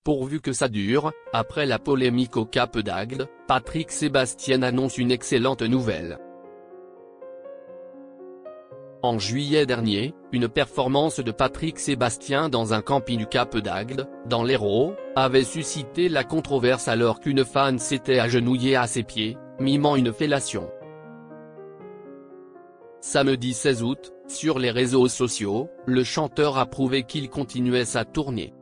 pourvu que ça dure. Après la polémique au Cap d'Agde, Patrick Sébastien annonce une excellente nouvelle. En juillet dernier, une performance de Patrick Sébastien dans un camping du Cap d'Agde, dans l'Hérault, avait suscité la controverse alors qu'une fan s'était agenouillée à ses pieds, mimant une fellation. Samedi 16 août, sur les réseaux sociaux, le chanteur a prouvé qu'il continuait sa tournée.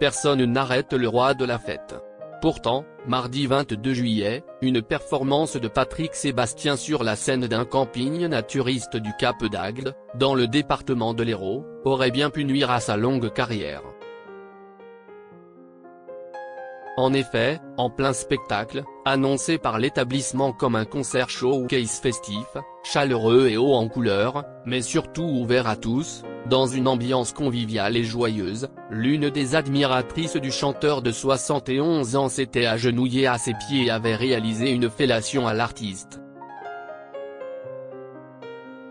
Personne n'arrête le roi de la fête. Pourtant, mardi 22 juillet, une performance de Patrick Sébastien sur la scène d'un camping naturiste du Cap d'Agde, dans le département de l'Hérault, aurait bien pu nuire à sa longue carrière. En effet, en plein spectacle, annoncé par l'établissement comme un concert showcase festif, chaleureux et haut en couleurs, mais surtout ouvert à tous, dans une ambiance conviviale et joyeuse, l'une des admiratrices du chanteur de 71 ans s'était agenouillée à ses pieds et avait réalisé une fellation à l'artiste.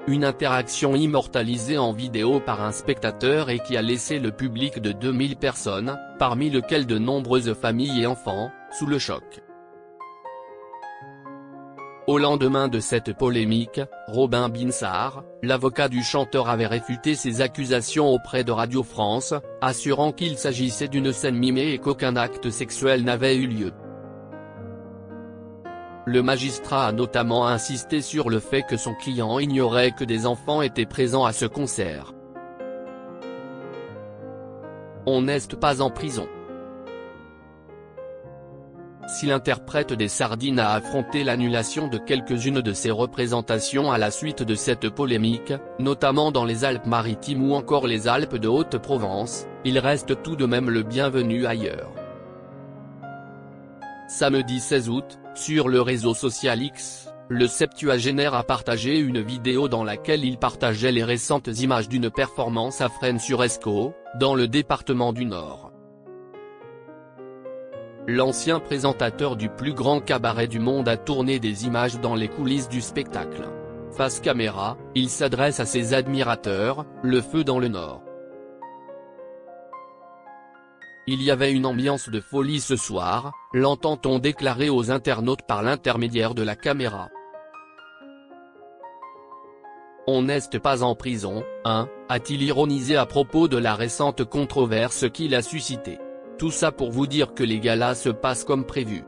Une interaction immortalisée en vidéo par un spectateur et qui a laissé le public de 2000 personnes, parmi lesquelles de nombreuses familles et enfants, sous le choc. Au lendemain de cette polémique, Robin Binsart, l'avocat du chanteur avait réfuté ces accusations auprès de Radio France, assurant qu'il s'agissait d'une scène mimée et qu'aucun acte sexuel n'avait eu lieu. Le magistrat a notamment insisté sur le fait que son client ignorait que des enfants étaient présents à ce concert. On n'est pas en prison. Si l'interprète des Sardines a affronté l'annulation de quelques-unes de ses représentations à la suite de cette polémique, notamment dans les Alpes-Maritimes ou encore les Alpes de Haute-Provence, il reste tout de même le bienvenu ailleurs. Samedi 16 août, sur le réseau social X, le septuagénaire a partagé une vidéo dans laquelle il partageait les récentes images d'une performance à Fresnes-sur-Escaut, dans le département du Nord. L'ancien présentateur du plus grand cabaret du monde a tourné des images dans les coulisses du spectacle. Face caméra, il s'adresse à ses admirateurs, le feu dans le Nord. Il y avait une ambiance de folie ce soir, l'entend-on déclarer aux internautes par l'intermédiaire de la caméra. On n'est pas en prison, hein, a-t-il ironisé à propos de la récente controverse qu'il a suscitée. Tout ça pour vous dire que les galas se passent comme prévu.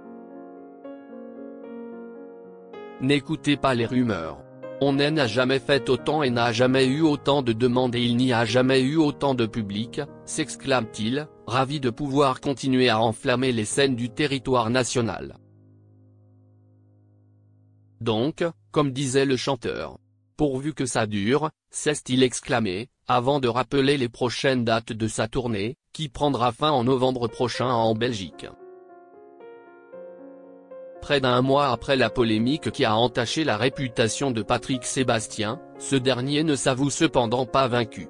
N'écoutez pas les rumeurs. On n'a jamais fait autant et n'a jamais eu autant de demandes et il n'y a jamais eu autant de public, s'exclame-t-il, ravi de pouvoir continuer à enflammer les scènes du territoire national. Donc, comme disait le chanteur, pourvu que ça dure, s'est-il exclamé, avant de rappeler les prochaines dates de sa tournée, qui prendra fin en novembre prochain en Belgique. Près d'un mois après la polémique qui a entaché la réputation de Patrick Sébastien, ce dernier ne s'avoue cependant pas vaincu.